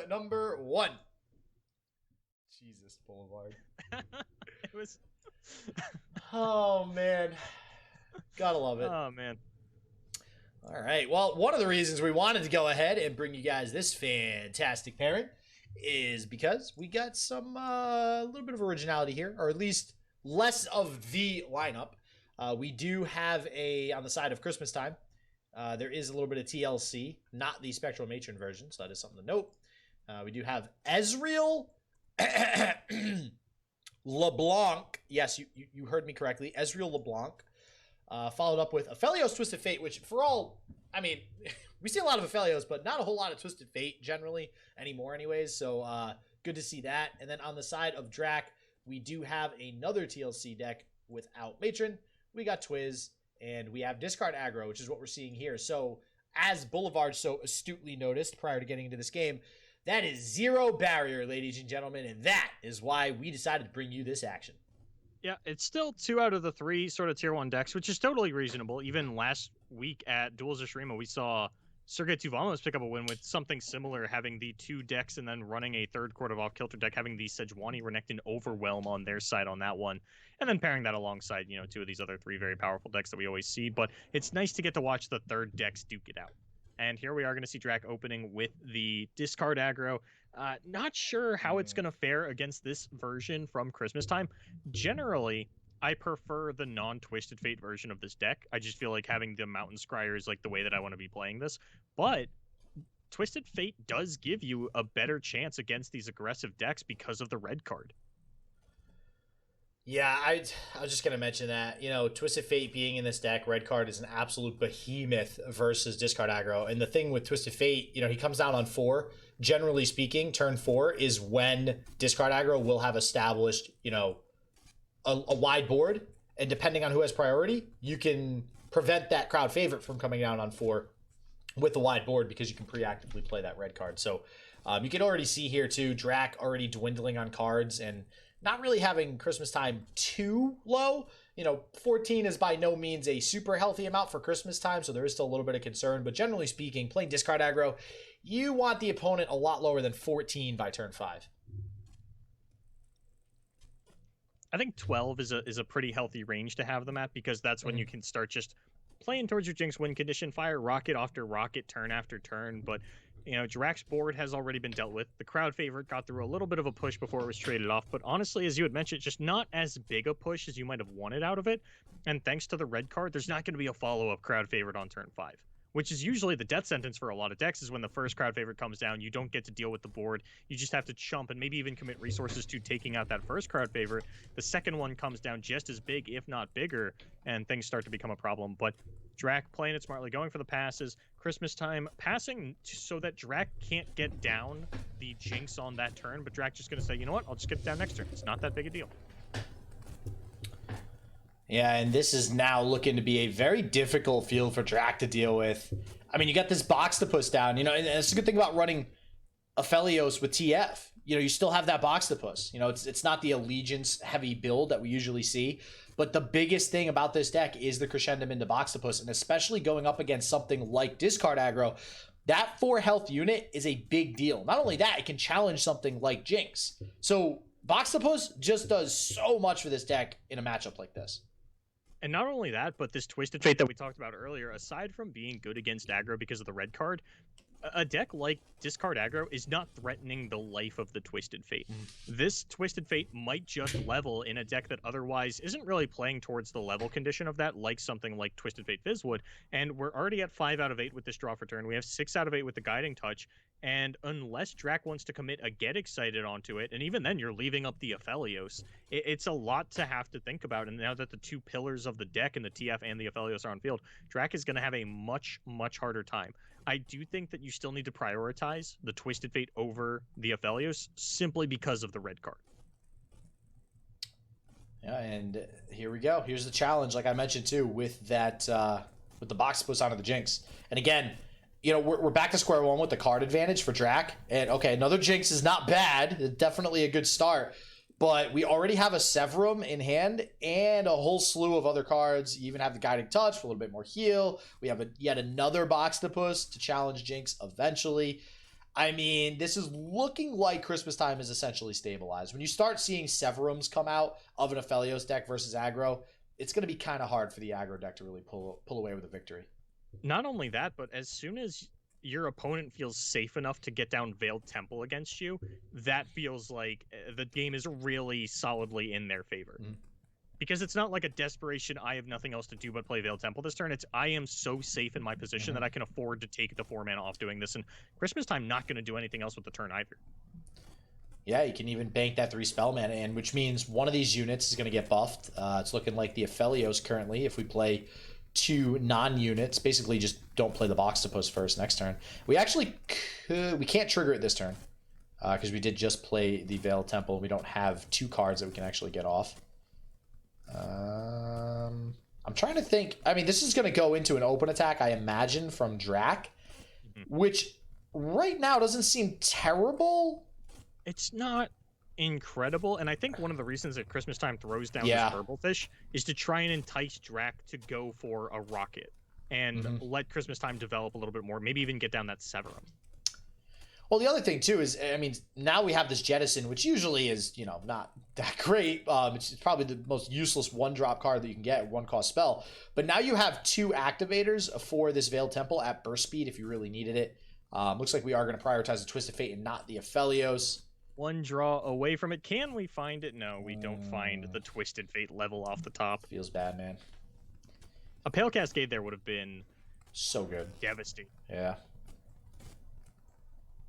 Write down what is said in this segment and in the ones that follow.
number 1. Jesus, Boulevard. It was. Oh, man. Gotta love it. Oh, man. All right. Well, one of the reasons we wanted to go ahead and bring you guys this fantastic pairing is because we got some a little bit of originality here, or at least less of the lineup. We do have on the side of ChristmasTime, there is a little bit of TLC, not the Spectral Matron version, so that is something to note. We do have Ezreal LeBlanc. Yes, you heard me correctly. Ezreal LeBlanc. Followed up with Aphelios Twisted Fate, which for all, I mean, we see a lot of Aphelios, but not a whole lot of Twisted Fate generally anymore anyways, so good to see that. And then on the side of Drak, we do have another TLC deck without Matron. We got Twiz, and we have Discard Aggro, which is what we're seeing here. So as Boulevard so astutely noticed prior to getting into this game, that is 0 barrier, ladies and gentlemen, and that is why we decided to bring you this action. Yeah, it's still 2 out of the 3 sort of tier 1 decks, which is totally reasonable. Even last week at Duels of Shurima, we saw Sergei Tuvamos pick up a win with something similar, having the 2 decks and then running a third Court of Off-Kilter deck, having the Sejuani, Renekton, Overwhelm on their side on that one, and then pairing that alongside, 2 of these other 3 very powerful decks that we always see. But it's nice to get to watch the third decks duke it out. And here we are going to see Drak opening with the Discard Aggro. Not sure how it's going to fare against this version from ChristmasTime. Generally, I prefer the non-Twisted Fate version of this deck. I just feel like having the Mountain Scryer is like the way that I want to be playing this. But Twisted Fate does give you a better chance against these aggressive decks because of the red card. Yeah, I was just going to mention that, Twisted Fate being in this deck, red card is an absolute behemoth versus Discard Aggro. And the thing with Twisted Fate, he comes down on 4. Generally speaking, turn 4 is when Discard Aggro will have established, a wide board. And depending on who has priority, you can prevent that crowd favorite from coming down on 4 with a wide board because you can preactively play that red card. So you can already see here, too, Drak already dwindling on cards and not really having ChristmasTime too low. 14 is by no means a super healthy amount for ChristmasTime, so there is still a little bit of concern. But generally speaking, playing Discard Aggro, you want the opponent a lot lower than 14 by turn 5. I think 12 is a pretty healthy range to have them at, because that's when you can start just playing towards your Jinx win condition, fire rocket after rocket, turn after turn. But Drak's board has already been dealt with. The crowd favorite got through a little bit of a push before it was traded off, but honestly, as you had mentioned, just not as big a push as you might have wanted out of it. And thanks to the red card, there's not going to be a follow-up crowd favorite on turn 5, which is usually the death sentence for a lot of decks. Is when the first crowd favorite comes down, you don't get to deal with the board. You just have to chump and maybe even commit resources to taking out that first crowd favorite. The second one comes down just as big, if not bigger, and things start to become a problem. But Drak playing it smartly, going for the passes. ChristmasTime passing so that Drak can't get down the Jinx on that turn, but Drak just going to say, you know what, I'll just get it down next turn. It's not that big a deal. Yeah, and this is now looking to be a very difficult field for Drak to deal with. I mean, you got this box to push down, and it's a good thing about running Aphelios with TF. You still have that box to push. It's not the Allegiance heavy build that we usually see. But the biggest thing about this deck is the Crescendum into Boxtopus, and especially going up against something like Discard Aggro, that 4 health unit is a big deal. Not only that, it can challenge something like Jinx. So Boxtopus just does so much for this deck in a matchup like this. And not only that, but this Twisted Fate that we talked about earlier, aside from being good against aggro because of the red card, a deck like Discard Aggro is not threatening the life of the Twisted Fate. This Twisted Fate might just level in a deck that otherwise isn't really playing towards the level condition of that, like something like Twisted Fate Fizz would. And we're already at 5 out of 8 with this draw for turn. We have 6 out of 8 with the Guiding Touch. And unless Drak wants to commit a Get Excited onto it, and even then you're leaving up the Aphelios, it's a lot to have to think about. And now that the 2 pillars of the deck and the TF and the Aphelios are on field, Drak is going to have a much, much harder time. I do think that you still need to prioritize the Twisted Fate over the Aphelios simply because of the red card. Yeah, and here we go. Here's the challenge, like I mentioned too, with that with the box push onto the Jinx. And again, we're back to square one with the card advantage for Drak. And okay, another Jinx is not bad. It's definitely a good start. But we already have a Severum in hand and a whole slew of other cards. You even have the Guiding Touch for a little bit more heal. We have yet another Boxtopus to challenge Jinx eventually. I mean, this is looking like ChristmasTime is essentially stabilized. When you start seeing Severums come out of an Aphelios deck versus aggro, it's going to be kind of hard for the aggro deck to really pull away with a victory. Not only that, but as soon as your opponent feels safe enough to get down Veiled Temple against you, that feels like the game is really solidly in their favor. Mm. Because it's not like a desperation, I have nothing else to do but play Veiled Temple this turn. It's, I am so safe in my position that I can afford to take the 4 mana off doing this, and ChristmasTime not going to do anything else with the turn either. Yeah, you can even bank that 3 spell mana in, which means one of these units is going to get buffed. It's looking like the Aphelios currently, if we play 2 non-units, basically just don't play the box to post first next turn. We actually we can't trigger it this turn, because we did just play the Veiled Temple. We don't have 2 cards that we can actually get off. I'm trying to think. I mean, this is going to go into an open attack, I imagine, from Drak, which right now doesn't seem terrible. It's not incredible, and I think one of the reasons that ChristmasTime throws down this Burblefish is to try and entice Drak to go for a rocket and let ChristmasTime develop a little bit more, maybe even get down that Severum. Well, the other thing, too, is, I mean, now we have this Jettison, which usually is, you know, not that great. It's probably the most useless 1-drop card that you can get, 1-cost spell. But now you have 2 activators for this Veiled Temple at burst speed if you really needed it. Looks like we are going to prioritize the Twisted Fate and not the Aphelios. 1 draw away from it. Can we find it? No, we don't find the Twisted Fate level off the top. Feels bad, man. A Pale Cascade there would have been so good. Devastating. Yeah.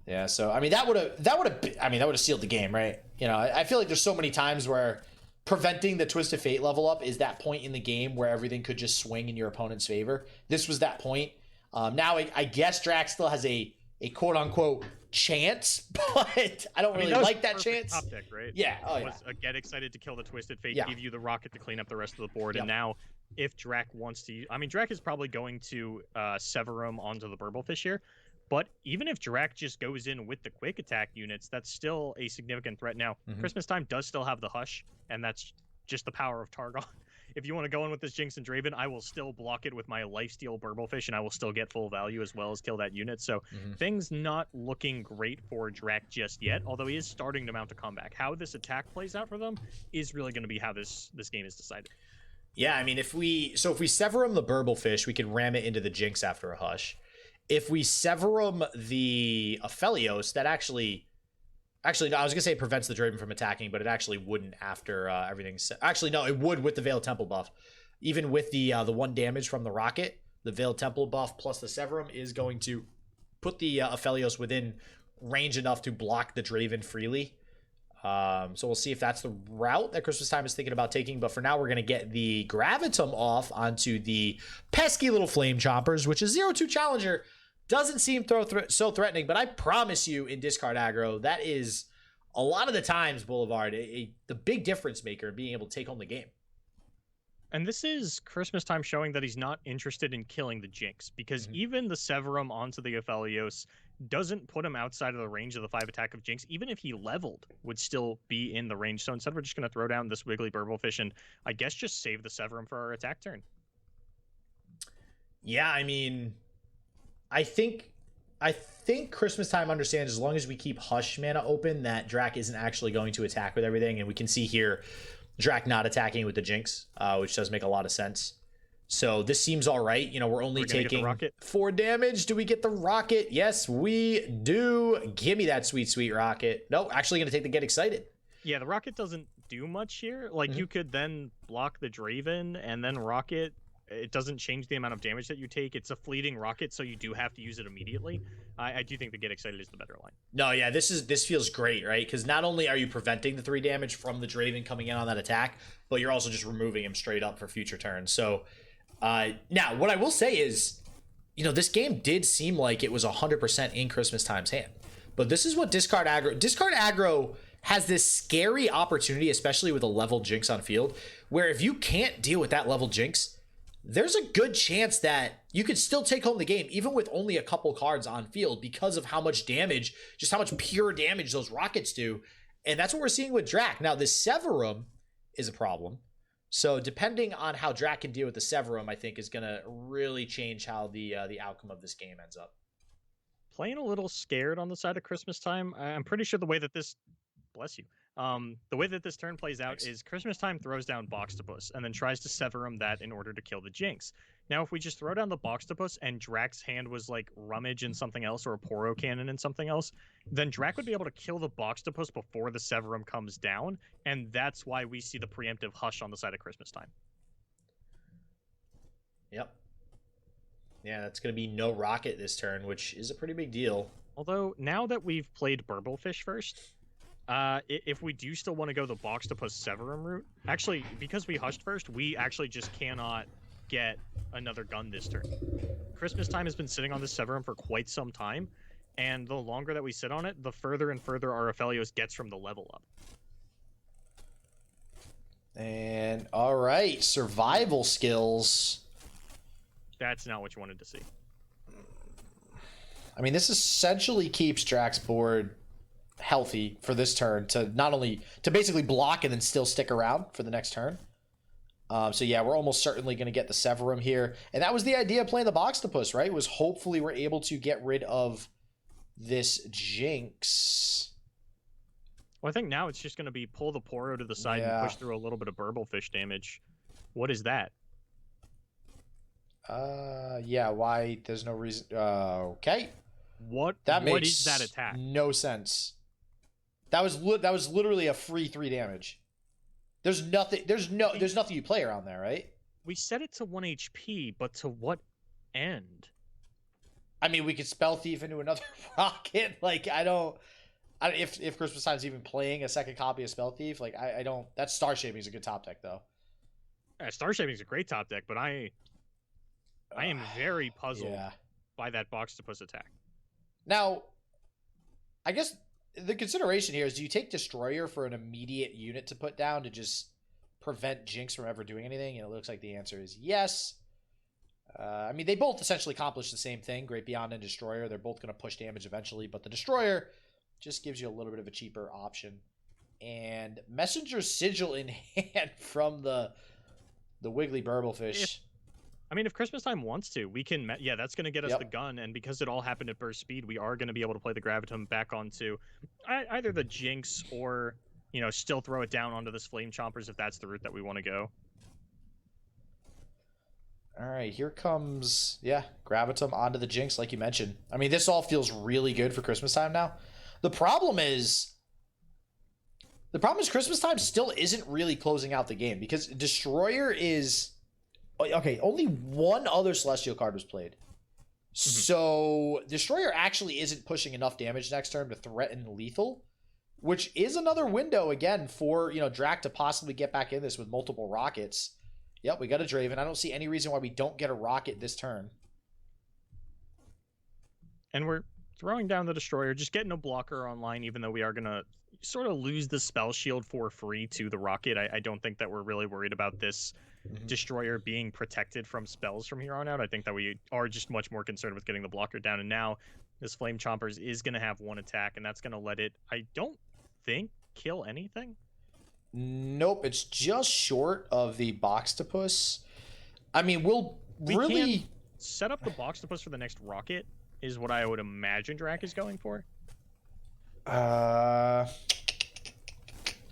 Yeah, so I mean that would have sealed the game, right? You know, I feel like there's so many times where preventing the Twisted Fate level up is that point in the game where everything could just swing in your opponent's favor. This was that point. Now I guess Drak still has a quote unquote chance, but I don't really like that chance. Top deck, right? Yeah. Oh yeah. Get excited to kill the Twisted Fate, give you the rocket to clean up the rest of the board, and now if Drak wants to, I mean, Drak is probably going to Severum onto the Burblefish here. But even if Drak just goes in with the quick attack units, that's still a significant threat. Now, ChristmasTime does still have the Hush, and that's just the power of Targon. If you want to go in with this Jinx and Draven, I will still block it with my Lifesteal Burblefish, and I will still get full value as well as kill that unit. So things not looking great for Drak just yet, although he is starting to mount a comeback. How this attack plays out for them is really going to be how this game is decided. Yeah, I mean, if we Severum the Burblefish, we can ram it into the Jinx after a Hush. If we Severum the Aphelios, that actually, no, I was going to say it prevents the Draven from attacking, but it actually wouldn't after everything's... Actually, no, it would with the Veiled Temple buff. Even with the 1 damage from the rocket, the Veiled Temple buff plus the Severum is going to put the Aphelios within range enough to block the Draven freely. So we'll see if that's the route that ChristmasTime is thinking about taking. But for now, we're going to get the Gravitum off onto the pesky little Flame Chompers, which is 0-2 Challenger. Doesn't seem so threatening, but I promise you in discard aggro, that is a lot of the times, Boulevard, the big difference maker in being able to take home the game. And this is ChristmasTime showing that he's not interested in killing the Jinx, because even the Severum onto the Aphelios doesn't put him outside of the range of the 5 attack of Jinx. Even if he leveled, would still be in the range. So instead, we're just going to throw down this Wiggly Burblefish and I guess just save the Severum for our attack turn. Yeah, I mean... I think ChristmasTime understands as long as we keep Hush mana open that Drak isn't actually going to attack with everything. And we can see here Drak not attacking with the Jinx, which does make a lot of sense. So this seems all right. You know, we're only taking 4 damage. Do we get the rocket? Yes, we do. Give me that sweet, sweet rocket. No, actually going to take the Get Excited. Yeah, the rocket doesn't do much here. Like, you could then block the Draven and then rocket. It doesn't change the amount of damage that you take. It's a fleeting rocket, so you do have to use it immediately. I do think the Get Excited is the better line. No, yeah, this feels great, right? Because not only are you preventing the 3 damage from the Draven coming in on that attack, but you're also just removing him straight up for future turns. So now, what I will say is, you know, this game did seem like it was 100% in ChristmasTime's hand. But this is what Discard Aggro has this scary opportunity, especially with a level Jinx on field, where if you can't deal with that level Jinx, there's a good chance that you could still take home the game, even with only a couple cards on field, because of how much damage, just how much pure damage those rockets do. And that's what we're seeing with Drak. Now, the Severum is a problem. So depending on how Drak can deal with the Severum, I think is going to really change how the outcome of this game ends up. playing a little scared on the side of Christmas time. I'm pretty sure the way that this, bless you, the way that this turn plays out is Christmas time throws down Boxtopus and then tries to sever him that in order to kill the Jinx. Now, if we just throw down the Boxtopus and Drak's hand was like Rummage in something else or a Poro Cannon in something else, then Drak would be able to kill the Boxtopus before the Severum comes down, and that's why we see the preemptive Hush on the side of Christmas time. Yep. Yeah, that's going to be no Rocket this turn, which is a pretty big deal. Although, now that we've played Burblefish first, if we do still want to go the Boxtopus Severum route, actually, because we hushed first, we actually just cannot get another gun this turn. Christmas time has been sitting on this Severum for quite some time, and the longer that we sit on it, the further and further our Aphelios gets from the level up. And, all right, survival skills. That's not what you wanted to see. I mean, this essentially keeps Drak's board healthy for this turn to not only to basically block and then still stick around for the next turn. So yeah, we're almost certainly going to get the Severum here, and that was the idea of playing the Boxtopus, right? Was hopefully we're able to get rid of this Jinx. Well, I think now it's just going to be pull the Poro to the side and push through a little bit of Burblefish damage. What is that? Yeah, why? There's no reason. Okay. What is that attack? No sense. That was literally a free 3 damage. There's nothing you play around there, right? We set it to 1 HP, but to what end? I mean, we could Spell Thief into another rocket. Like, if Christmas Time's even playing a second copy of Spell Thief, like, I don't. That Star Shaping is a good top deck, though. Star Shaping is a great top deck, but I am very puzzled by that Boxtopus attack. Now, I guess the consideration here is, do you take Destroyer for an immediate unit to put down to just prevent Jinx from ever doing anything? And it looks like the answer is yes. I mean, they both essentially accomplish the same thing, Great Beyond and Destroyer. They're both going to push damage eventually, but the Destroyer just gives you a little bit of a cheaper option. And Messenger Sigil in hand from the Wiggly Burblefish. If Christmas Time wants to, we can. Yeah, that's going to get us the gun, and because it all happened at burst speed, we are going to be able to play the Gravitum back onto either the Jinx or, still throw it down onto this Flame Chompers if that's the route that we want to go. All right, here comes, Gravitum onto the Jinx, like you mentioned. I mean, this all feels really good for Christmas Time now. The problem is Christmas Time still isn't really closing out the game, because Destroyer is... Okay, only one other Celestial card was played. So, Destroyer actually isn't pushing enough damage next turn to threaten lethal, which is another window, again, for, Drak to possibly get back in this with multiple rockets. Yep, we got a Draven. I don't see any reason why we don't get a rocket this turn. And we're throwing down the Destroyer, just getting a blocker online, even though we are going to sort of lose the Spell Shield for free to the rocket. I don't think that we're really worried about this Destroyer being protected from spells from here on out. I think that we are just much more concerned with getting the blocker down, and now this Flame Chompers is going to have 1 attack, and that's going to let it, I don't think, kill anything. Nope, it's just short of the Boxtopus. I mean, we really can't set up the Boxtopus for the next rocket is what I would imagine Drak is going for.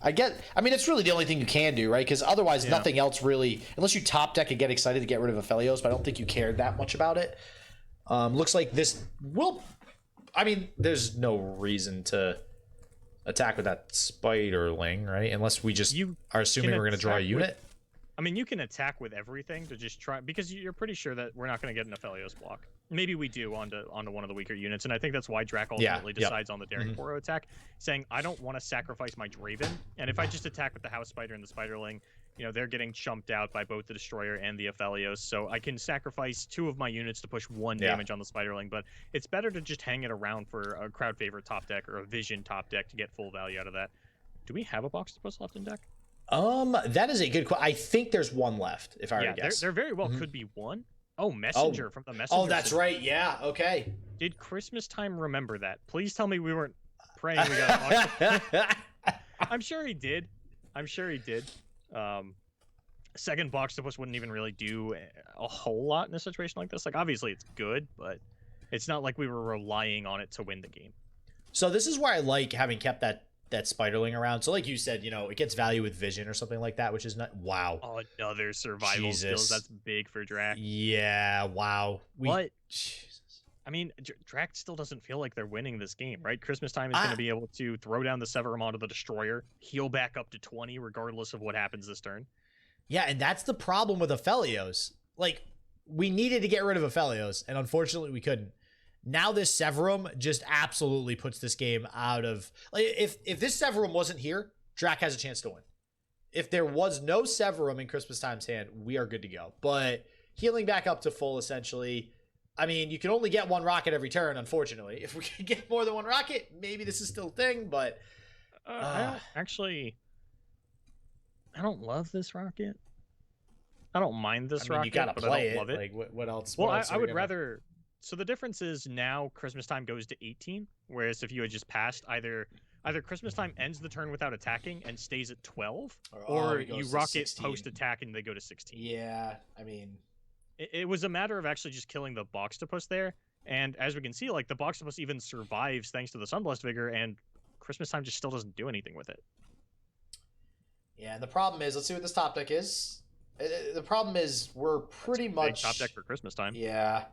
It's really the only thing you can do, right? Because otherwise, nothing else really, unless you top deck and get excited to get rid of Aphelios, but I don't think you cared that much about it. Looks like this will... there's no reason to attack with that Spiderling, right? Unless we just are assuming we're going to draw a unit. You can attack with everything to just try, because you're pretty sure that we're not going to get an Aphelios block. Maybe we do onto one of the weaker units, and I think that's why Drak ultimately decides on the Daring Poro attack, saying, I don't want to sacrifice my Draven, and if I just attack with the House Spider and the Spiderling, they're getting chumped out by both the Destroyer and the Aphelios, so I can sacrifice 2 of my units to push 1 damage on the Spiderling, but it's better to just hang it around for a crowd favorite top deck or a Vision top deck to get full value out of that. Do we have a Boxtopus left in deck? That is a good question. I think there's 1 left, if I were to guess. There very well could be 1. Oh, Messenger from the Messenger. Oh, that's right. Yeah, okay. Did Christmas Time remember that? Please tell me we weren't praying we got a Boxtopus. I'm sure he did. Second Boxtopus wouldn't even really do a whole lot in a situation like this. Like, obviously it's good, but It's not like we were relying on it to win the game. So this is where I like having kept that spiderling around. So like you said, it gets value with vision or something like that, which is not. Wow. Oh, another survival skills. That's big for Drak. Yeah. Wow. Jesus. I mean, Drak still doesn't feel like they're winning this game, right? ChristmasTime is going to be able to throw down the Severum onto the Destroyer, heal back up to 20, regardless of what happens this turn. Yeah, and that's the problem with Aphelios. Like, we needed to get rid of Aphelios, and unfortunately we couldn't. Now this Severum just absolutely puts this game out of... Like, if this Severum wasn't here, Drak has a chance to win. If there was no Severum in ChristmasTime's hand, we are good to go. But healing back up to full, essentially... I mean, you can only get one rocket every turn, unfortunately. If we can get more than one rocket, maybe this is still a thing, but... I don't love this rocket. I don't mind this rocket, you gotta but play I don't love it. Like, what else? Well, what else I would rather... So the difference is now ChristmasTime goes to 18, whereas if you had just passed, either ChristmasTime ends the turn without attacking and stays at 12, or you rocket post-attack and they go to 16. Yeah, I mean... It was a matter of actually just killing the Boxtopus there, and as we can see, like, the Boxtopus even survives thanks to the Sunblessed Vigor, and ChristmasTime just still doesn't do anything with it. Yeah, and the problem is, let's see what this top deck is. The problem is we're pretty much... Big top deck for ChristmasTime. Yeah.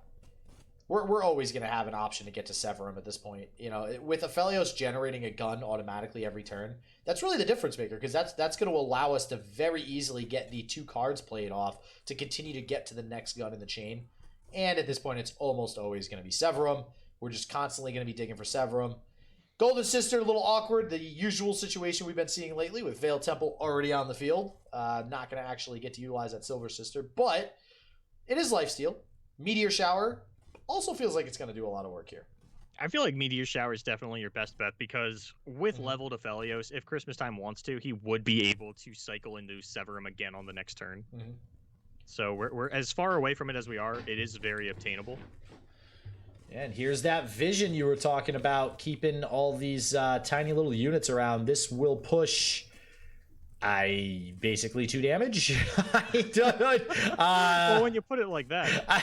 We're always going to have an option to get to Severum at this point. With Aphelios generating a gun automatically every turn, that's really the difference maker, because that's going to allow us to very easily get the 2 cards played off to continue to get to the next gun in the chain. And at this point, it's almost always going to be Severum. We're just constantly going to be digging for Severum. Golden Sister, a little awkward. The usual situation we've been seeing lately with Veil Temple already on the field. Not going to actually get to utilize that Silver Sister, but it is lifesteal. Meteor Shower also feels like it's going to do a lot of work here. I feel like Meteor Shower is definitely your best bet, because with leveled Aphelios, if ChristmasTime wants to, he would be able to cycle into Severum again on the next turn. So we're as far away from it as we are. It is very obtainable. And here's that vision you were talking about, keeping all these tiny little units around. This will push... basically 2 damage. I don't know. Well, when you put it like that, I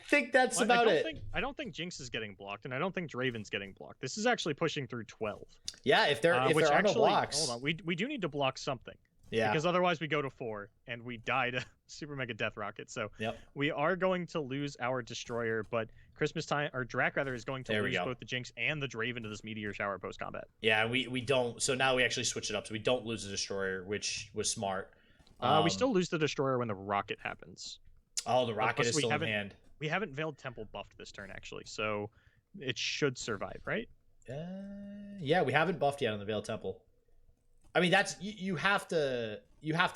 think that's about it. I don't think Jinx is getting blocked, and I don't think Draven's getting blocked. This is actually pushing through 12. Yeah, if there are no blocks. Hold on, we do need to block something. Yeah. Because otherwise we go to 4 and we die to Super Mega Death Rocket. So we are going to lose our Destroyer, but ChristmasTime, or Drak rather, is going to lose both the Jinx and the Draven to this Meteor Shower post combat. Yeah, we don't. So now we actually switch it up, so we don't lose the Destroyer, which was smart. We still lose the Destroyer when the Rocket happens. Oh, the Rocket is still in hand. We haven't Veiled Temple buffed this turn, actually, so it should survive, right? Yeah, we haven't buffed yet on the Veiled Temple. I mean, that's you have to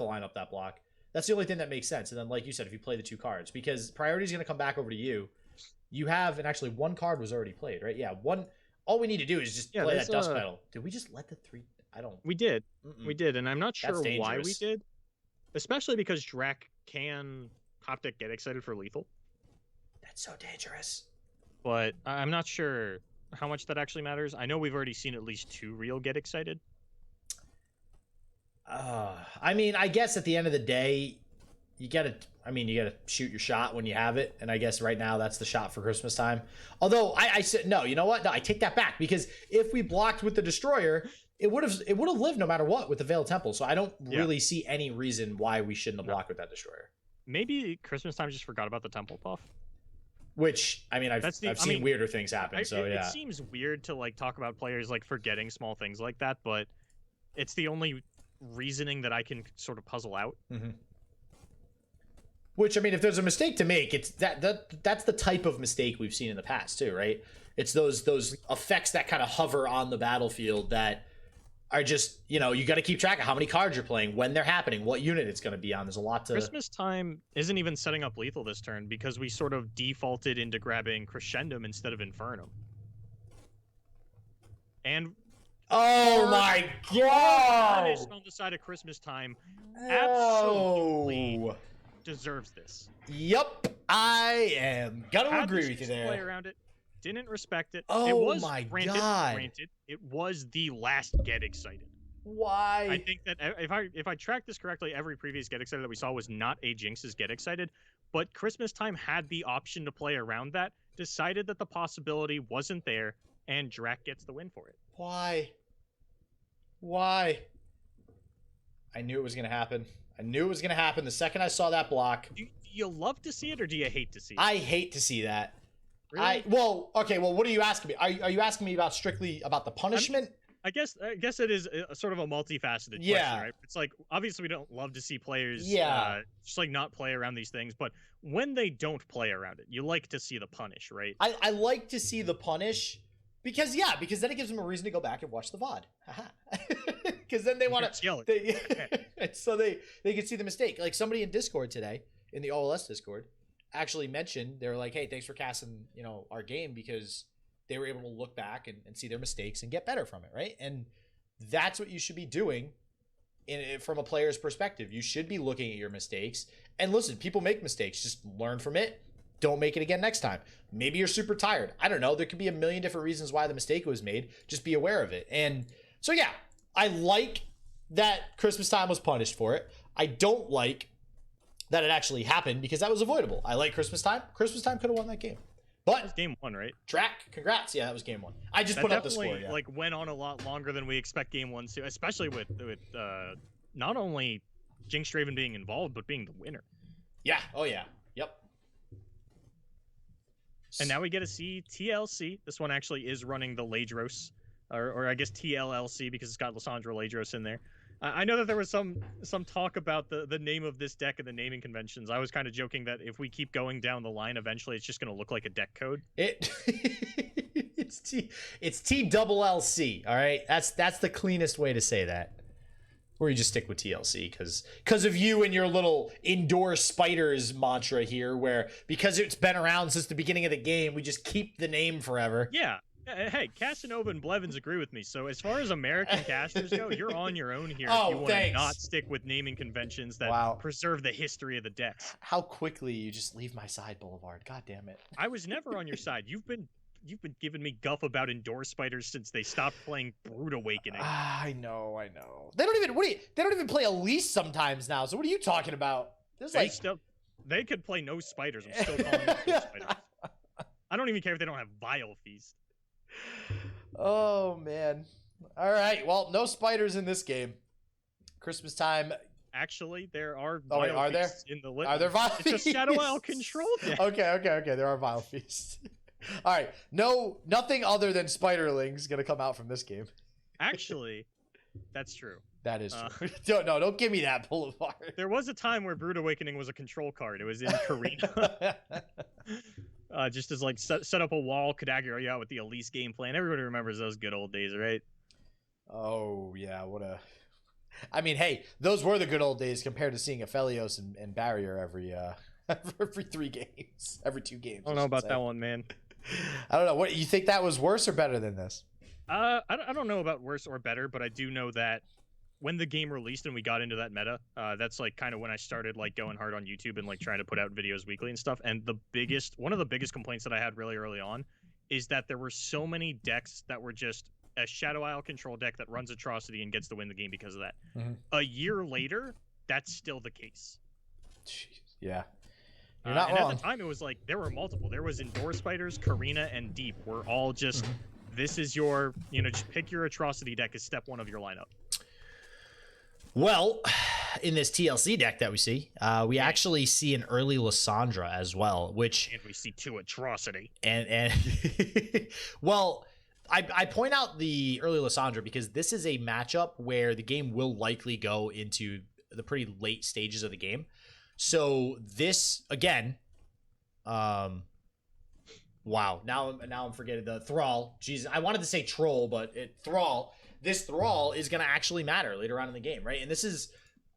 line up that block. That's the only thing that makes sense. And then, like you said, if you play the 2 cards, because priority is going to come back over to you. You have, and actually 1 card was already played, right? Yeah, 1. All we need to do is just play that Dust Petal. Did we just let the 3? I don't. We did. We did, and I'm not sure why we did. Especially because Drak can top deck Get Excited for lethal. That's so dangerous. But I'm not sure how much that actually matters. I know we've already seen at least 2 real Get Excited. I mean, I guess at the end of the day, you gotta shoot your shot when you have it, and I guess right now that's the shot for ChristmasTime. Although I said no, you know what? No, I take that back, because if we blocked with the Destroyer, it would have lived no matter what with the Veiled Temple. So I don't really see any reason why we shouldn't have blocked with that Destroyer. Maybe ChristmasTime just forgot about the Temple buff. Which, I mean, I've seen weirder things happen. It seems weird to like talk about players like forgetting small things like that, but it's the only reasoning that I can sort of puzzle out. Which, I mean, if there's a mistake to make, it's that's the type of mistake we've seen in the past too, right? It's those effects that kind of hover on the battlefield that are just, you got to keep track of how many cards you're playing, when they're happening, what unit it's going to be on. There's a lot to... ChristmasTime isn't even setting up lethal this turn because we sort of defaulted into grabbing Crescendum instead of Infernum. And... Oh my god! On the side of ChristmasTime absolutely deserves this. Yup, I am gonna agree with you there. Play around it, didn't respect it. Oh, it was, my granted, god! Granted, it was the last Get Excited. Why? I think that if I track this correctly, every previous Get Excited that we saw was not a Jinx's Get Excited, but ChristmasTime had the option to play around that, decided that the possibility wasn't there, and Drak gets the win for it. Why? Why? I knew it was going to happen. I knew it was going to happen the second I saw that block. Do you love to see it, or do you hate to see it? I hate to see that. Really? Well, what are you asking me? Are you asking me about strictly about the punishment? I guess it is a sort of a multifaceted question, right? It's like, obviously we don't love to see players just like not play around these things, but when they don't play around it, you like to see the punish, right? I like to see the punish because then it gives them a reason to go back and watch the VOD. Because then they want to so they can see the mistake. Like somebody in Discord today, in the OLS Discord, actually mentioned, they were like, hey, thanks for casting, our game, because they were able to look back and see their mistakes and get better from it, right? And that's what you should be doing from a player's perspective. You should be looking at your mistakes. And listen, people make mistakes. Just learn from it. Don't make it again next time. Maybe you're super tired. I don't know. There could be a million different reasons why the mistake was made. Just be aware of it. And so, yeah, I like that ChristmasTime was punished for it. I don't like that it actually happened because that was avoidable. I like ChristmasTime. ChristmasTime could have won that game. But that was game 1, right? Drak, congrats. Yeah, that was game 1. I just put up the score. Yeah. Like went on a lot longer than we expect game 1 to, especially with not only Jinx Draven being involved, but being the winner. Yeah. Oh yeah. Yep. And now we get to see TLC. This one actually is running the Ladros, or I guess TLLC, because it's got Lissandra Ladros in there. I know that there was some talk about the name of this deck and the naming conventions. I was kind of joking that if we keep going down the line, eventually it's just going to look like a deck code. It's TLLC. All right, that's the cleanest way to say that. Or you just stick with TLC because of you and your little indoor spiders mantra here, where because it's been around since the beginning of the game, we just keep the name forever. Yeah. Hey, Casanova and Blevins agree with me. So as far as American casters go, you're on your own here if you want to not stick with naming conventions that preserve the history of the decks. How quickly you just leave my side, Boulevard. God damn it. I was never on your side. You've been giving me guff about indoor spiders since they stopped playing Brood Awakening. I know. They don't even play Elise sometimes now. So what are you talking about? They could play no spiders. I'm still calling them no spiders. I don't even care if they don't have Vile Feast. Oh man. All right. Well, no spiders in this game. ChristmasTime. Actually, there are. Oh wait, are there? Are there Vile Feasts? It's a Shadow Isle control deck. Okay. There are Vile Feasts. All right. Nothing other than Spiderlings gonna come out from this game. Actually, that's true. That is true. Don't give me that, Boulevard. There was a time where Brood Awakening was a control card. It was in Karina. Just as like set up a wall, could aggro you out with the Elise game plan. Everybody remembers those good old days, right? Oh yeah, I mean, hey, those were the good old days compared to seeing Aphelios and Barrier every 3 games, every 2 games. I don't know about that one, man. I don't know. What you think, that was worse or better than this? I don't know about worse or better, but I do know that when the game released and we got into that meta, that's like kind of when I started like going hard on YouTube and like trying to put out videos weekly and stuff. And one of the biggest complaints that I had really early on is that there were so many decks that were just a Shadow Isle control deck that runs Atrocity and gets to win the game because of that. Mm-hmm. A year later, that's still the case. Jeez, yeah. You're not wrong. At the time, it was like there were multiple. There was Indoor Spiders, Karina, and Deep were all just, this is your, just pick your Atrocity deck as step 1 of your lineup. Well, in this TLC deck that we see, we actually see an early Lissandra as well, and we see 2 Atrocity. And well, I point out the early Lissandra because this is a matchup where the game will likely go into the pretty late stages of the game. So this again, wow. Now I'm forgetting the Thrall. Jesus, I wanted to say Troll, but Thrall. This Thrall is going to actually matter later on in the game, right? And this is,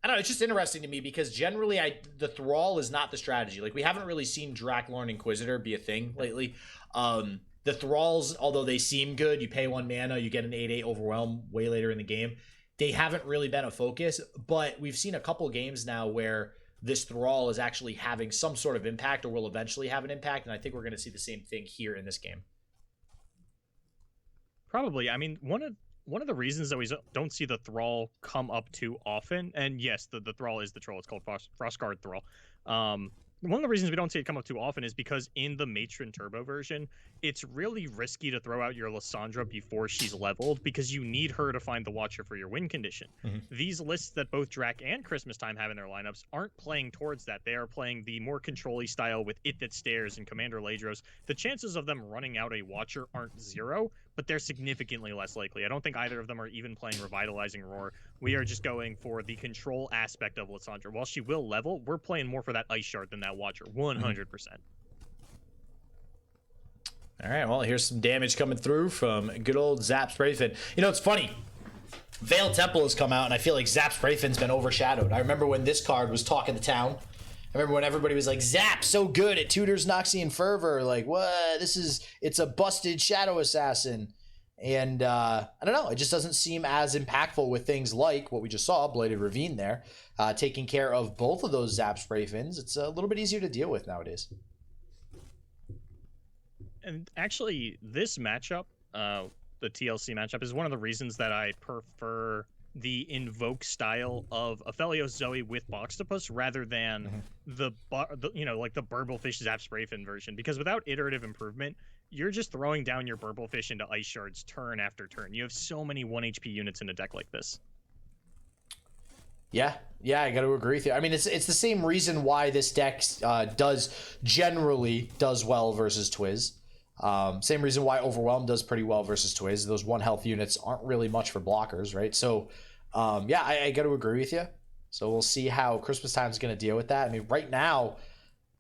I don't know, it's just interesting to me because generally the Thrall is not the strategy. Like, we haven't really seen Drak, Lorn, Inquisitor be a thing lately. The Thralls, although they seem good, you pay 1 mana, you get an 8/8 Overwhelm way later in the game. They haven't really been a focus, but we've seen a couple games now where this Thrall is actually having some sort of impact or will eventually have an impact, and I think we're going to see the same thing here in this game. Probably. I mean, one of the reasons that we don't see the Thrall come up too often, and yes, the Thrall is the troll. It's called Frostguard Thrall. one of the reasons we don't see it come up too often is because in the Matron Turbo version, it's really risky to throw out your Lysandra before she's leveled because you need her to find the Watcher for your win condition. These lists that both Drak and ChristmasTime have in their lineups aren't playing towards that. They are playing the more control-y style with It That Stares and Commander Ladros. The chances of them running out a Watcher aren't zero, but they're significantly less likely. I don't think either of them are even playing Revitalizing Roar. We are just going for the control aspect of Lysandra. While she will level, we're playing more for that Ice Shard than that Watcher, 100%. All right, well, here's some damage coming through from good old Zap Sprayfin. You know, it's funny. Veiled Temple has come out, and I feel like Zap Sprayfin's been overshadowed. I remember when this card was talking to town. I remember when everybody was like, Zap, so good, it tutors Noxian Fervor. Like, what? It's a busted Shadow Assassin. And I don't know, it just doesn't seem as impactful with things like what we just saw, Bladed Ravine there, taking care of both of those Zap Sprayfins. It's a little bit easier to deal with nowadays. And actually, this matchup, the TLC matchup, is one of the reasons that I prefer the Invoke style of Aphelios Zoe with Boxtopus rather than the Burblefish Zap Sprayfin version, because without iterative improvement, you're just throwing down your Burblefish into Ice Shards turn after turn. You have so many 1 HP units in a deck like this. Yeah, I got to agree with you. I mean, it's the same reason why this deck generally does well versus Twiz. Same reason why Overwhelm does pretty well versus Twiz. Those 1 health units aren't really much for blockers, right? So, yeah, I got to agree with you. So we'll see how ChristmasTime is going to deal with that. I mean, right now,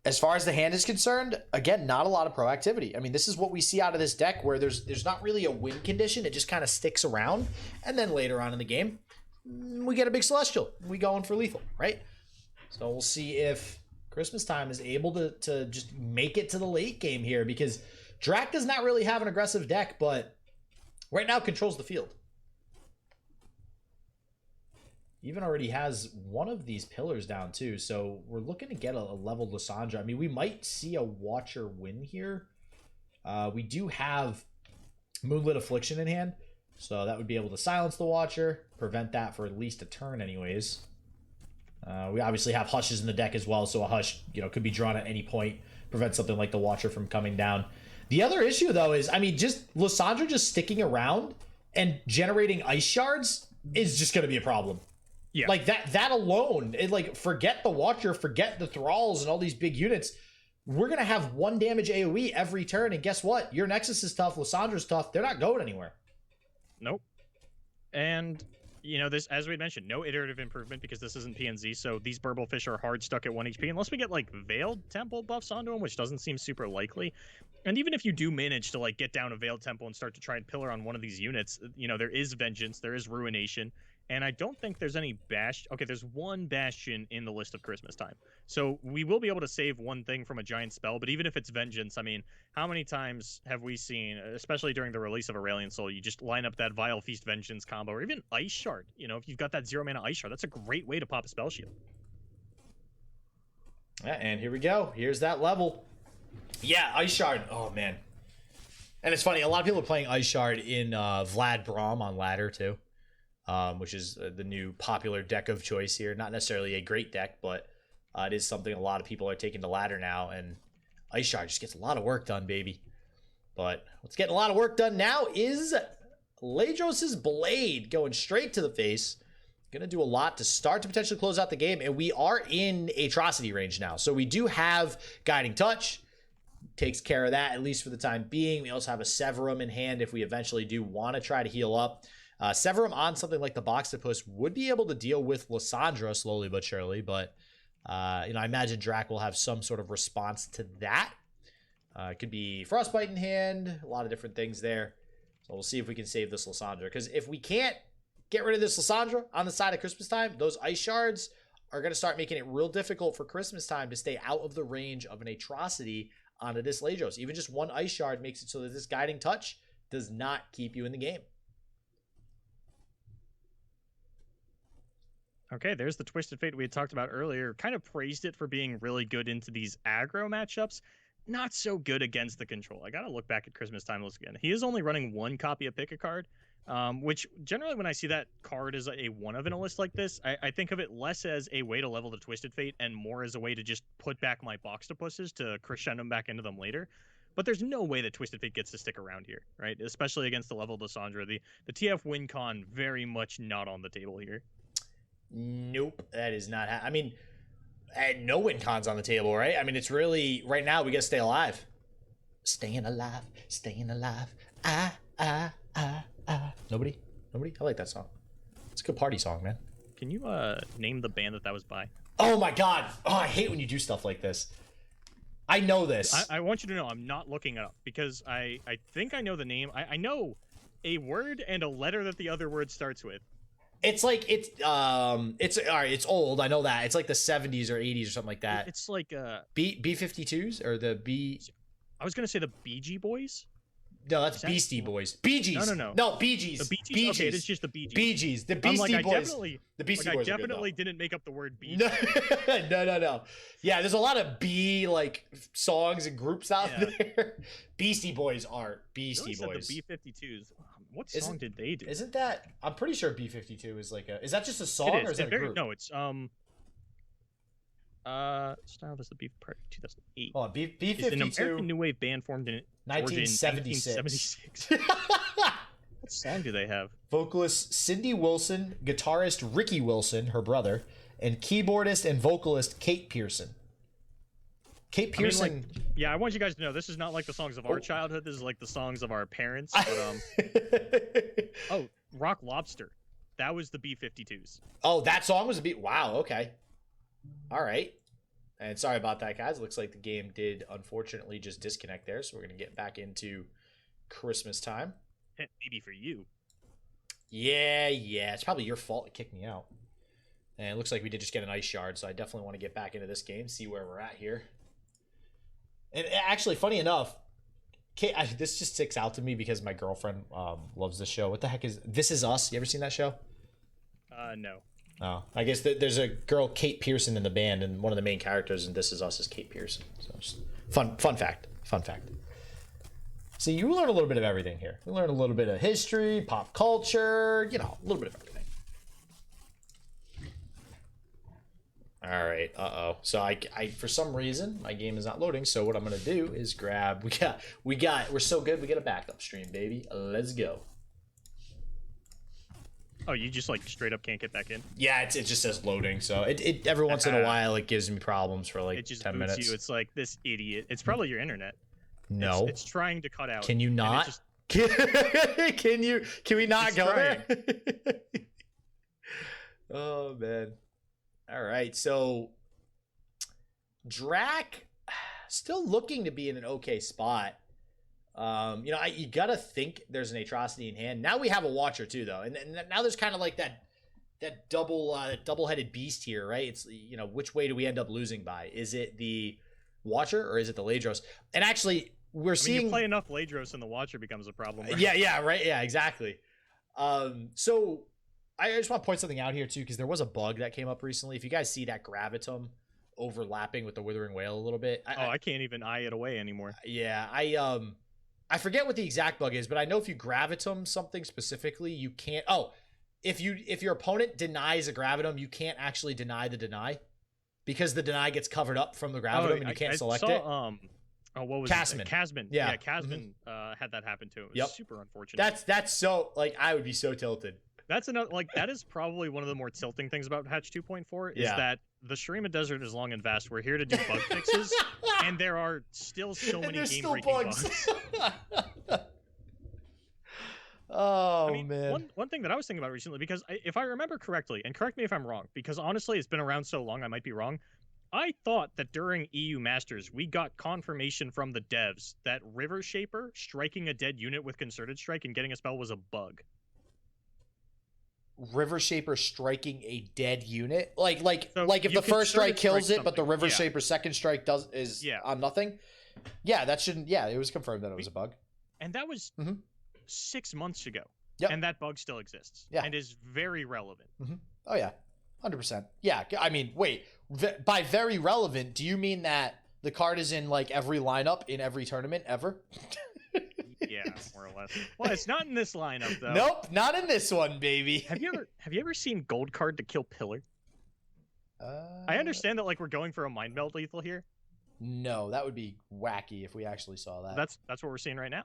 as far as the hand is concerned, again, not a lot of proactivity. I mean, this is what we see out of this deck where there's not really a win condition. It just kind of sticks around. And then later on in the game, we get a big Celestial. We go in for lethal, right? So we'll see if ChristmasTime is able to just make it to the late game here, because Drak does not really have an aggressive deck, but right now controls the field. Even already has one of these pillars down too, so we're looking to get a leveled Lysandra. I mean, we might see a Watcher win here. We do have Moonlit Affliction in hand, so that would be able to silence the Watcher, prevent that for at least a turn anyways. We obviously have Hushes in the deck as well, so a Hush, could be drawn at any point, prevent something like the Watcher from coming down. The other issue, though, is, I mean, just Lysandra just sticking around and generating Ice Shards is just going to be a problem. Yeah. Like, that alone, forget the Watcher, forget the Thralls and all these big units. We're going to have 1 damage AoE every turn, and guess what? Your Nexus is tough, Lysandra's tough. They're not going anywhere. Nope. And, this, as we mentioned, no iterative improvement because this isn't PNZ, so these Burblefish are hard stuck at 1 HP, unless we get, Veiled Temple buffs onto them, which doesn't seem super likely. And even if you do manage to, get down a Veiled Temple and start to try and pillar on one of these units, there is Vengeance, there is Ruination, and I don't think there's any Okay, there's 1 Bastion in the list of ChristmasTime. So we will be able to save 1 thing from a giant spell, but even if it's Vengeance, I mean, how many times have we seen, especially during the release of Aurelion Soul, you just line up that Vile Feast Vengeance combo, or even Ice Shard. If you've got that 0-mana Ice Shard, that's a great way to pop a spell shield. Yeah, and here we go. Here's that level. Yeah, Ice Shard. Oh, man. And it's funny, a lot of people are playing Ice Shard in Vlad Braum on ladder, too. Which is the new popular deck of choice here. Not necessarily a great deck, but it is something a lot of people are taking to ladder now, and Ice Shard just gets a lot of work done, baby. But what's getting a lot of work done now is Ladros' Blade going straight to the face. Going to do a lot to start to potentially close out the game, and we are in Atrocity range now. So we do have Guiding Touch. Takes care of that, at least for the time being. We also have a Severum in hand if we eventually do want to try to heal up. Severum on something like the Boxtopus would be able to deal with Lysandra slowly but surely, but I imagine Drak will have some sort of response to that. It could be Frostbite in hand, a lot of different things there. So we'll see if we can save this Lysandra, because if we can't get rid of this Lysandra on the side of ChristmasTime, those Ice Shards are going to start making it real difficult for ChristmasTime to stay out of the range of an Atrocity onto this Ladros. Even just 1 Ice Shard makes it so that this Guiding Touch does not keep you in the game. Okay, there's the Twisted Fate we had talked about earlier. Kind of praised it for being really good into these aggro matchups. Not so good against the control. I gotta look back at ChristmasTime list again. He is only running 1 copy of Pick a Card, Which generally when I see that card as a one of in a list like this, I think of it less as a way to level the Twisted Fate and more as a way to just put back my Boxtopusses to crescendo them back into them later. But there's no way that Twisted Fate gets to stick around here, right? Especially against the level of Lissandra. The TF win con very much not on the table here. Nope, that is not. I mean, no win cons on the table, right? I mean, it's really right now we gotta stay alive. Staying alive, staying alive. Nobody. I like that song. It's a good party song, man. Can you name the band that was by? Oh my god! Oh, I hate when you do stuff like this. I know this. I want you to know I'm not looking it up because I think I know the name. I know a word and a letter that the other word starts with. It's like it's all right. It's old. I know that. It's like the 70s or 80s or something like that. It's like B52s or the B. I was gonna say the BG Boys. No, that's Beastie Boys. Bee Gees. No, Bee Gees. The Bee Gees. Okay, it is just the Bee Gees. Bee Gees. The Beastie Boys. The Beastie Boys. I definitely didn't make up the word Bee. No. Yeah, there's a lot of B like songs and groups out there. Beastie Boys are Beastie Boys. The B52s. What song did they do? Isn't that? I'm pretty sure B52 is like a. Is that just a song or is that a group? No, it's styled as the Beef Party 2008. Oh, B52 is an American new wave band formed in 1976. What song do they have? Vocalist Cindy Wilson, guitarist Ricky Wilson, her brother, and keyboardist and vocalist Kate Pearson. Kate Pearson. I want you guys to know this is not like the songs of our childhood. This is like the songs of our parents. But, oh, Rock Lobster. That was the B52s. Oh, that song was a beat. Wow. Okay. All right. And sorry about that, guys. Looks like the game did unfortunately just disconnect there. So we're going to get back into Christmas time. Maybe for you. Yeah. It's probably your fault it kicked me out. And it looks like we did just get an ice shard. So I definitely want to get back into this game, see where we're at here. And actually, funny enough, this just sticks out to me because my girlfriend loves this show. What the heck is This Is Us? You ever seen that show? No. Oh, I guess there's a girl, Kate Pearson, in the band, and one of the main characters in This Is Us is Kate Pearson. So just fun fact. So you learn a little bit of everything here. You learn a little bit of history, pop culture, a little bit of everything. All right. So I for some reason my game is not loading. So what I'm gonna do is grab. We're so good. We get a backup stream, baby. Let's go. Oh, you just like straight up can't get back in? Yeah, it just says loading. So it every once in a while it gives me problems for like 10 minutes. You. It's like this idiot. It's probably your internet. No. It's trying to cut out. Can you not? Can we not go there? Oh man. All right, so Drak still looking to be in an okay spot. You gotta think there's an atrocity in hand. Now we have a watcher too, though, and now there's kind of like that double-headed beast here, right? It's which way do we end up losing by? Is it the watcher or is it the Ladros? And actually, seeing you play enough Ladros and the watcher becomes a problem. Right? Yeah, right. Yeah, exactly. So I just want to point something out here too, because there was a bug that came up recently. If you guys see that Gravitum overlapping with the Withering Whale a little bit, I can't even eye it away anymore. Yeah, I forget what the exact bug is, but I know if you Gravitum something specifically, you can't. Oh, if your opponent denies a Gravitum, you can't actually deny the deny, because the deny gets covered up from the Gravitum and you can't select it. What was Casman? Casman. Yeah, Casman had that happen too. It was super unfortunate. That's so I would be so tilted. That's another that is probably one of the more tilting things about patch 2.4 is that the Shurima Desert is long and vast. We're here to do bug fixes, and there are still so many game-breaking bugs. Man. One thing that I was thinking about recently, because if I remember correctly, and correct me if I'm wrong, because honestly it's been around so long I might be wrong. I thought that during EU Masters we got confirmation from the devs that River Shaper striking a dead unit with Concerted Strike and getting a spell was a bug. River Shaper striking a dead unit, like if the first strike kills it, but the River Shaper second strike is on nothing. Yeah, that shouldn't. Yeah, it was confirmed that it was a bug, and that was 6 months ago. Yep. And that bug still exists. And is very relevant. Oh yeah, 100%. Yeah, I mean, wait. By very relevant, do you mean that the card is in like every lineup in every tournament ever? Yeah, more or less. Well, it's not in this lineup though. Nope, not in this one, baby. Have you ever seen gold card to kill pillar? I understand that like we're going for a mind meld lethal here. No, that would be wacky if we actually saw that. That's what we're seeing right now.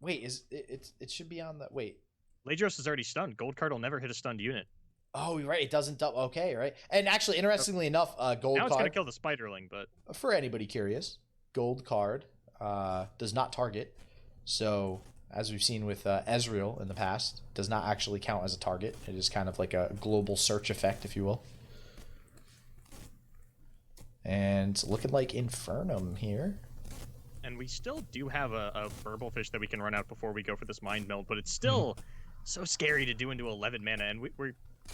Wait, it should be on the wait. Ladros is already stunned. Gold card will never hit a stunned unit. Oh, right. It doesn't double. Okay, right. And actually, interestingly enough, gold now it's card. gonna kill the spiderling, but For anybody curious, gold card does not target. So, as we've seen with Ezreal in the past, does not actually count as a target. It is kind of like a global search effect, if you will. And looking like Infernum here. And we still do have a Burble Fish that we can run out before we go for this Mind Meld, but it's still so scary to do into 11 mana, and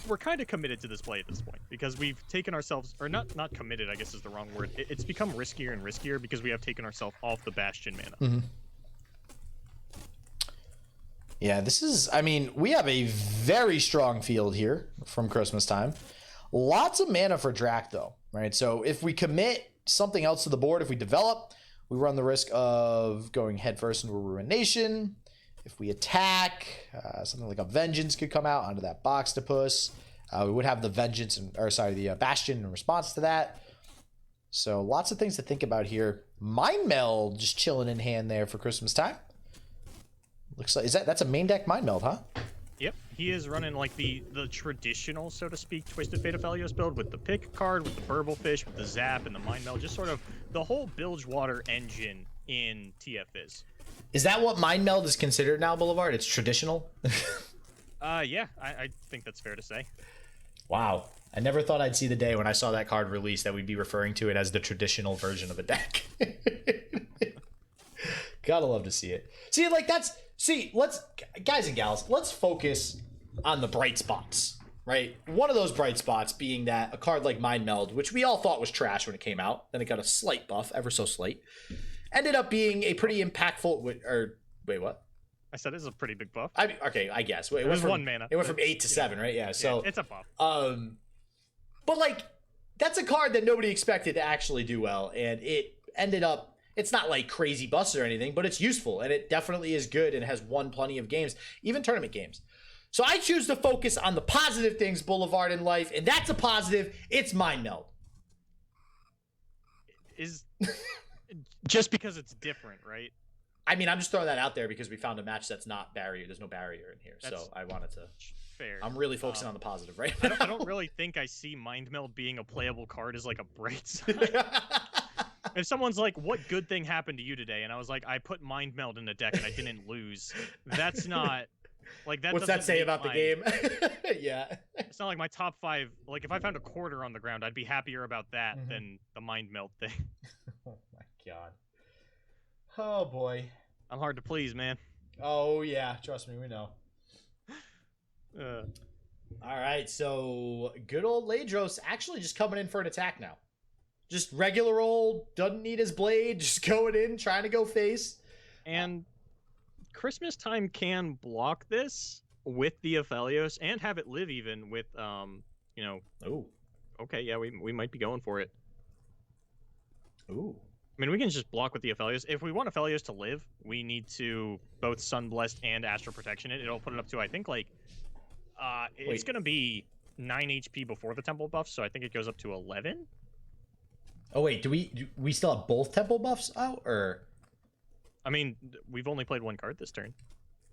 we're kind of committed to this play at this point, because we've taken ourselves, or not committed, I guess is the wrong word. It's become riskier and riskier because we have taken ourselves off the Bastion mana. Yeah, this is, I mean, we have a very strong field here from ChristmasTime. Lots of mana for Drak, though, right? So if we commit something else to the board, if we develop, we run the risk of going headfirst into a Ruination. If we attack, something like a Vengeance could come out onto that Boxtopus. We would have the Vengeance, the Bastion in response to that. So lots of things to think about here. Mind Meld just chilling in hand there for ChristmasTime. Looks like that's a main deck Mind Meld, huh? Yep, he is running like the traditional, so to speak, Twisted Fate Aphelios build with the pick card, with the Burble Fish, with the Zap, and the Mind Meld. Just sort of the whole Bilgewater engine in TF is. Is that what Mind Meld is considered now, Boulevard? It's traditional? Yeah, I think that's fair to say. Wow. I never thought I'd see the day when I saw that card released that we'd be referring to it as the traditional version of a deck. Gotta love to see it. Let's, guys and gals, let's focus on the bright spots, right? One of those bright spots being that a card like Mind Meld, which we all thought was trash when it came out, then it got a slight buff, ever so slight, ended up being a pretty impactful, wait, what? I said it's a pretty big buff. I guess. It was 1 mana. It went from 8 to 7, right? Yeah, so. It's a buff. But, like, that's a card that nobody expected to actually do well, and it ended up, it's not like crazy busts or anything, but it's useful, and it definitely is good and has won plenty of games, even tournament games. So I choose to focus on the positive things, Boulevard, in life, and that's a positive. It's Mind Meld. Is just because it's different, right? I mean, I'm just throwing that out there because we found a match that's not barrier. There's no barrier in here, so I wanted to. Fair. I'm really focusing on the positive right now. I don't really think I see Mind Meld being a playable card as like a bright side. If someone's like, what good thing happened to you today? And I was like, I put Mind Meld in the deck and I didn't lose. That's not like that. What's that say about the game? Yeah. It's not like my top 5. Like if I found a quarter on the ground, I'd be happier about that than the Mind Meld thing. Oh my god. Oh boy. I'm hard to please, man. Oh yeah, trust me, we know. All right, so good old Ladros actually just coming in for an attack now. Just regular old, doesn't need his blade, just going in, trying to go face. And ChristmasTime can block this with the Aphelios and have it live even with, you know. Ooh. Okay, yeah, we might be going for it. Ooh. I mean, we can just block with the Aphelios. If we want Aphelios to live, we need to both Sunblessed and Astral Protection it. It'll put it up to, I think, like, it's going to be 9 HP before the Temple buff, so I think it goes up to 11. Oh wait, do we still have both temple buffs out, or? I mean, we've only played one card this turn.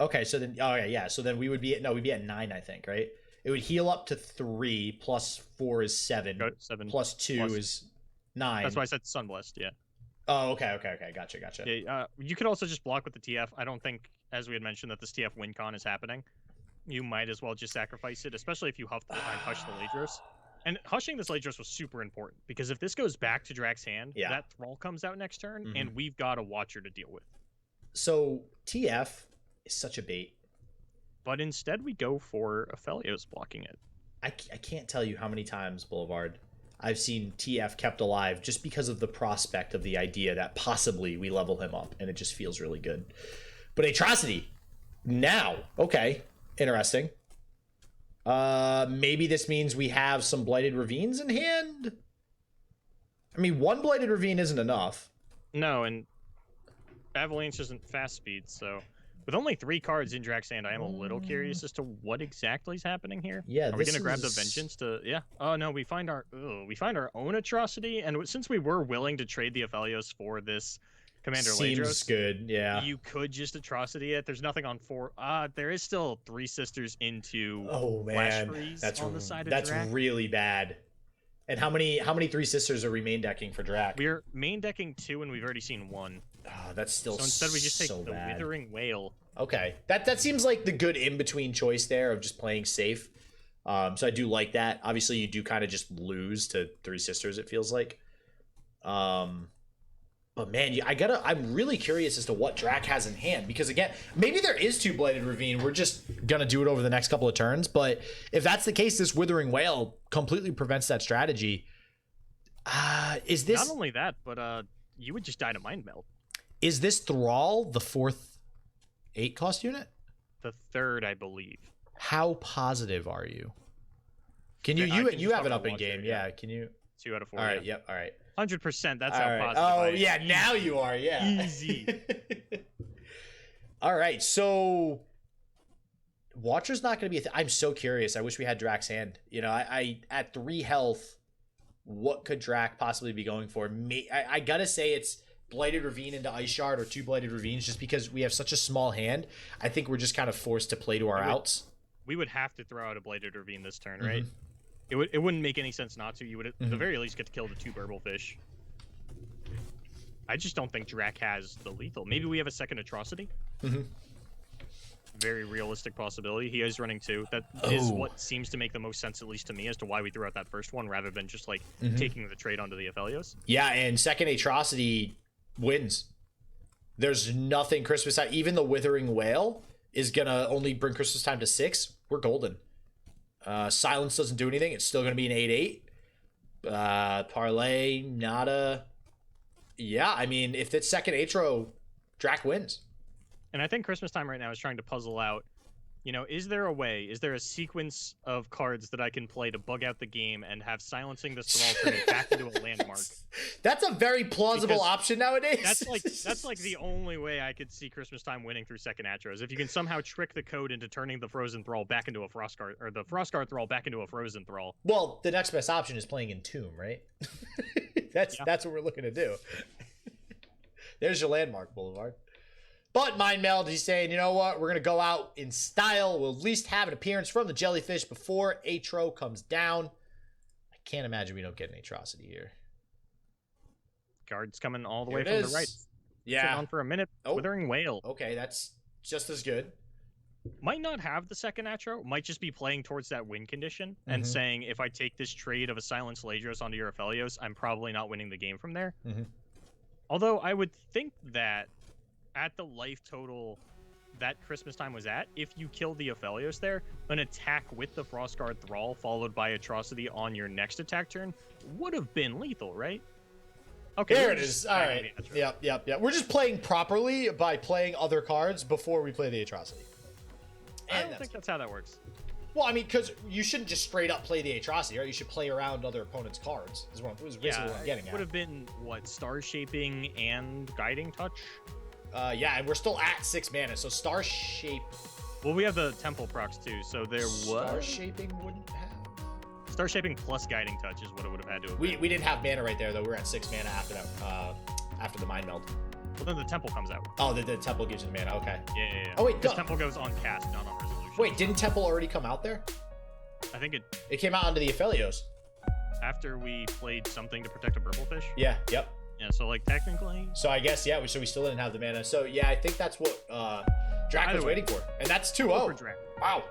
Okay, so then yeah, so then we'd be at 9, I think, right? It would heal up to 3 plus 4 is 7. 7 plus 2 is 9. That's why I said Sunblessed, yeah. Oh, okay, gotcha. Yeah, you could also just block with the TF. I don't think, as we had mentioned, that this TF win con is happening. You might as well just sacrifice it, especially if you hush the Ladros. And hushing this Ladros was super important, because if this goes back to Drak's hand, that Thrall comes out next turn, and we've got a Watcher to deal with. So, TF is such a bait. But instead, we go for Aphelios blocking it. I can't tell you how many times, Boulevard, I've seen TF kept alive just because of the prospect of the idea that possibly we level him up, and it just feels really good. But Atrocity, now, okay, interesting. Maybe this means we have some Blighted Ravines in hand? I mean, one Blighted Ravine isn't enough. No, and Avalanche isn't fast speed, so with only 3 cards in Drak's hand, I am a little curious as to what exactly is happening here. Yeah, are we gonna grab the Vengeance to? Yeah. Oh no, we find our own atrocity, and since we were willing to trade the Aphelios for this Commander Seems Ladros, good. Yeah. you could just atrocity it. There's nothing on 4. There is still 3 Sisters into Flash Freeze that's on the side of that's Drak. really bad. And how many 3 Sisters are we main decking for Drak? We're main decking 2, and we've already seen 1. That's still so instead we just take so the bad. Withering Whale. Okay, that seems like the good in between choice there of just playing safe. So I do like that. Obviously, you do kind of just lose to 3 Sisters. It feels like. But man, I'm really curious as to what Drak has in hand, because again, maybe there is 2 Bladed Ravine. We're just gonna do it over the next couple of turns. But if that's the case, this Withering Whale completely prevents that strategy. Is this not only that, but you would just die to Mind Meld. Is this Thrall the 4th 8 cost unit? The 3rd, I believe. How positive are you? Can you have it up in game? Yeah. Can you? 2 out of 4. All right. Yeah. Yep. All right. 100%. That's All how right. positive. Oh I am. yeah. Now you are. Yeah. Easy. All right. So Watcher's not going to be. I'm so curious. I wish we had Drak's hand. You know, I at 3 health. What could Drak possibly be going for? I gotta say it's Bladed Ravine into Ice Shard or 2 Bladed Ravines, just because we have such a small hand. I think we're just kind of forced to play to our outs. We would have to throw out a Bladed Ravine this turn, right? It wouldn't make any sense not to. You would at the very least get to kill the 2 Burblefish. I just don't think Drak has the lethal. Maybe we have a second Atrocity. Very realistic possibility. He is running 2. That is what seems to make the most sense, at least to me, as to why we threw out that first one rather than just like taking the trade onto the Aphelios. Yeah, and second Atrocity wins. There's nothing Christmas time. Even the Withering Whale is gonna only bring Christmas time to 6. We're golden. Silence doesn't do anything. It's still gonna be an 8/8. Parlay, nada. Yeah, I mean, if it's second Atro, Drak wins. And I think Christmas time right now is trying to puzzle out, you know, is there a way, is there a sequence of cards that I can play to bug out the game and have silencing this Thrall turn it back into a landmark? That's a very plausible option nowadays. That's like the only way I could see Christmas time winning through second Atros. If you can somehow trick the code into turning the Frozen Thrall back into a Frostguard, or the Frostguard Thrall back into a Frozen Thrall. Well, the next best option is playing Entomb, right? That's what we're looking to do. There's your landmark, Boulevard. But Mind Meld, he's saying, you know what? We're going to go out in style. We'll at least have an appearance from the Jellyfish before Atro comes down. I can't imagine we don't get an Atrocity here. Guards coming all the way from the right. Yeah. Sitting on for a minute. Withering Whale. Okay, that's just as good. Might not have the second Atro. Might just be playing towards that win condition and saying, if I take this trade of a Silenced Ladros onto your Aphelios, I'm probably not winning the game from there. Although I would think that at the life total that Christmas time was at, if you kill the Aphelios there, an attack with the Frostguard Thrall followed by Atrocity on your next attack turn would have been lethal, right? Okay, there it is. All right. Yep. We're just playing properly by playing other cards before we play the Atrocity. I don't think that's how that works. Well, I mean, because you shouldn't just straight up play the Atrocity, right? You should play around other opponents' cards. Is basically what I'm getting at. Would have been what, Star Shaping and Guiding Touch. Yeah, and we're still at 6 mana, so Star Shape. Well, we have the Temple procs too, so there was. Star Shaping wouldn't have. Star Shaping plus Guiding Touch is what it would have had to have been. We didn't have mana right there, though. We were at 6 mana after that, after the Mind Meld. Well, then the Temple comes out. Oh, the Temple gives you the mana, okay. Yeah. Oh, wait, the Temple goes on cast, not on resolution. Wait, didn't Temple already come out there? I think it came out onto the Aphelios. After we played something to protect a Burblefish? Yeah, yep. Yeah, so like technically. So I guess, yeah, so we still didn't have the mana. So yeah, I think that's what Drak was waiting for. And that's 2-0. Drak. Wow.